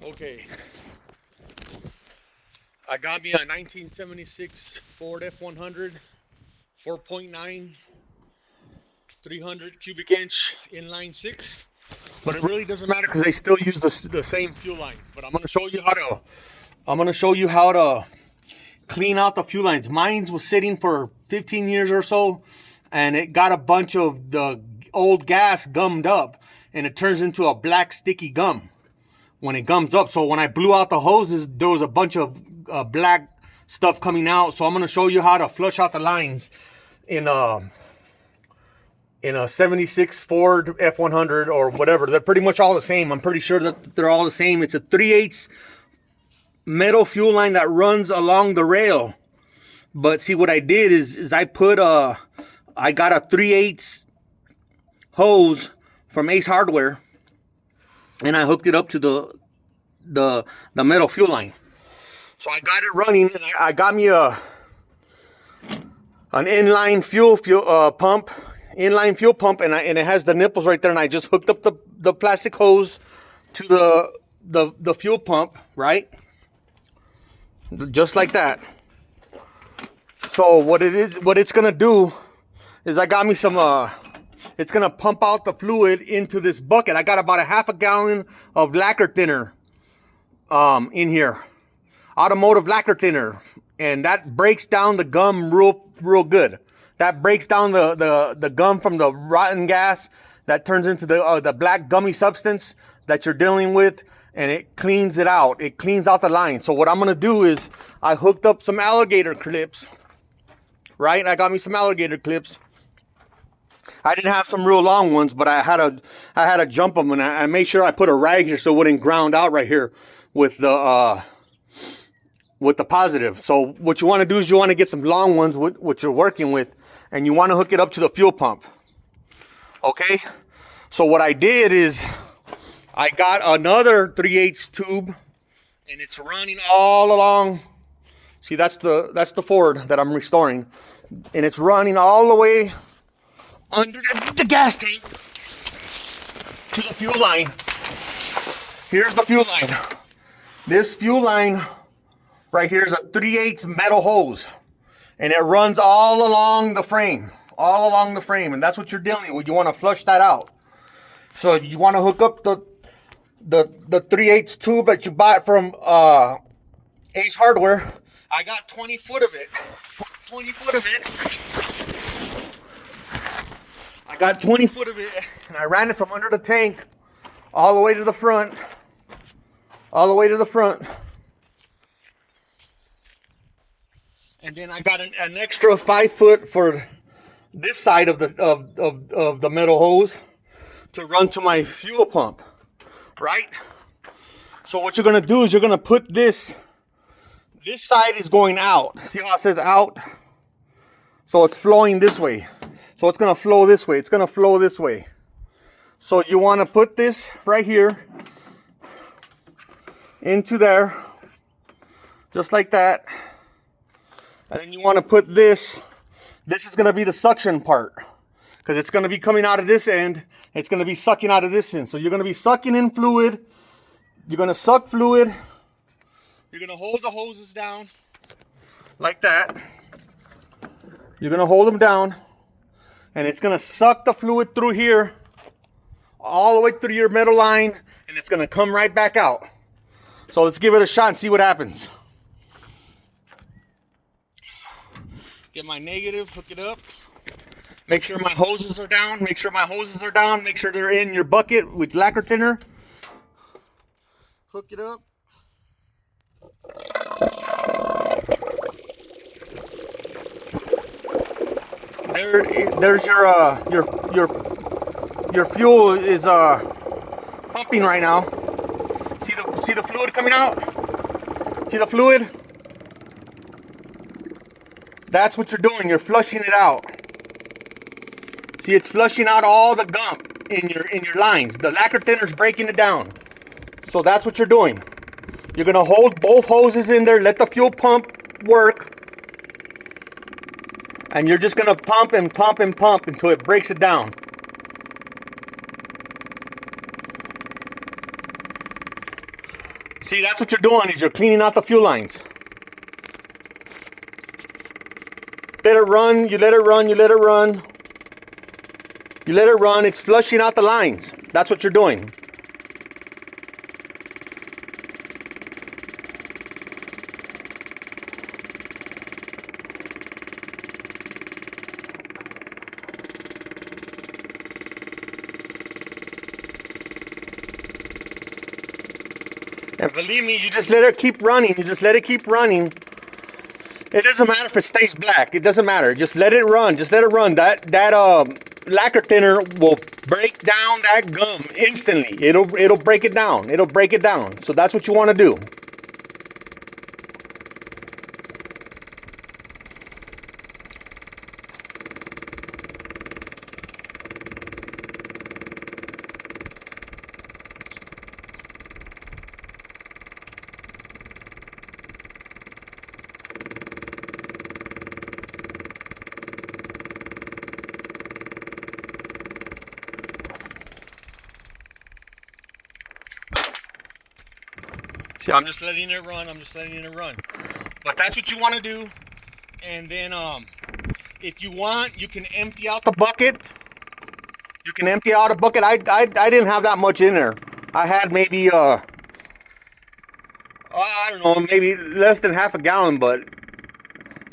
Okay, I got me a 1976 Ford F100, 4.9, 300 cubic inch inline six. But it really doesn't matter because they still use the same fuel lines. But I'm gonna show you how to clean out the fuel lines. Mine was sitting for 15 years or so, and it got a bunch of the old gas gummed up, and it turns into a black sticky gum when it gums up. So when I blew out the hoses, there was a bunch of black stuff coming out. So I'm gonna show you how to flush out the lines in a 76 Ford F100 or whatever. They're pretty much all the same. I'm pretty sure that they're all the same. It's a 3/8 metal fuel line that runs along the rail. But see, what I did is I got a 3/8 hose from Ace Hardware, and I hooked it up to the metal fuel line. So I got it running, and I got me an inline fuel pump, and it has the nipples right there. And I just hooked up the plastic hose to the fuel pump, right, just like that. So what it's gonna do is I got me some. It's gonna pump out the fluid into this bucket. I got about a half a gallon of lacquer thinner in here, automotive lacquer thinner, and that breaks down the gum real good. That breaks down the gum from the rotten gas that turns into the black gummy substance that you're dealing with, and it cleans it out. It cleans out the line. So what I'm gonna do is I hooked up some alligator clips, right? I got me some alligator clips. I didn't have some real long ones, but I had to jump them, and I made sure I put a rag here so it wouldn't ground out right here with the positive. So what you want to do is you want to get some long ones with what you're working with, and you want to hook it up to the fuel pump. Okay, so what I did is I got another 3/8 tube, and it's running all along. See, that's the Ford that I'm restoring, and it's running all the way under the gas tank to the fuel line. Here's the fuel line. This fuel line right here is a 3/8 metal hose, and it runs all along the frame, and that's what you're dealing with. You want to flush that out. So you want to hook up the 3/8 tube that you bought from Ace Hardware. I got 20 foot of it. 20 foot of it. I got 20 foot of it, and I ran it from under the tank all the way to the front. All the way to the front. And then I got an extra 5 foot for this side of the metal hose to run to my fuel pump, right? So what you're gonna do is you're gonna put this side is going out. See how it says out? So it's flowing this way. So it's gonna flow this way. It's gonna flow this way. So you wanna put this right here into there, just like that. And then you wanna put this is gonna be the suction part, because it's gonna be coming out of this end. It's gonna be sucking out of this end. So you're gonna be sucking in fluid. You're gonna suck fluid. You're gonna hold the hoses down like that. You're gonna hold them down, and it's gonna suck the fluid through here, all the way through your metal line, and it's gonna come right back out. So let's give it a shot and see what happens. Get my negative, hook it up. Make sure my hoses are down. Make sure my hoses are down. Make sure they're in your bucket with lacquer thinner. Hook it up. There's your fuel is pumping right now. See the fluid coming out? See the fluid? That's what you're doing. You're flushing it out. See, it's flushing out all the gunk in your lines. The lacquer thinner's breaking it down. So that's what you're doing. You're gonna hold both hoses in there, let the fuel pump work, and you're just gonna pump and pump and pump until it breaks it down. See, that's what you're doing, is you're cleaning out the fuel lines. Let it run, you let it run, you let it run. You let it run, it's flushing out the lines. That's what you're doing. And believe me, you just let it keep running. You just let it keep running. It doesn't matter if it stays black. It doesn't matter. Just let it run. Just let it run. That lacquer thinner will break down that gum instantly. It'll break it down. It'll break it down. So that's what you want to do. See, I'm just letting it run. I'm just letting it run. But that's what you want to do. And then if you want, you can empty out the bucket. You can empty out a bucket. I didn't have that much in there. I had maybe I don't know, maybe less than half a gallon, but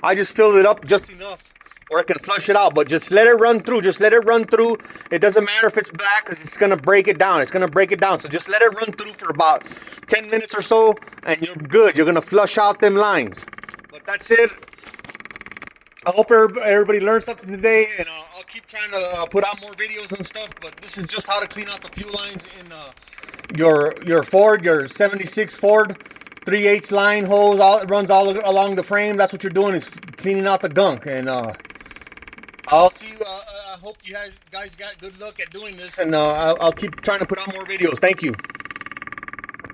I just filled it up just enough or I can flush it out. But just let it run through. Just let it run through. It doesn't matter if it's black because it's going to break it down. It's going to break it down. So just let it run through for about 10 minutes or so and you're good. You're going to flush out them lines. But that's it. I hope everybody learned something today, and I'll keep trying to put out more videos and stuff, but this is just how to clean out the fuel lines in your Ford, your 76 Ford 3/8 line hose. It runs all along the frame. That's what you're doing, is cleaning out the gunk. And I'll see you. I hope you guys got good luck at doing this, and I'll keep trying to put out more videos. Thank you.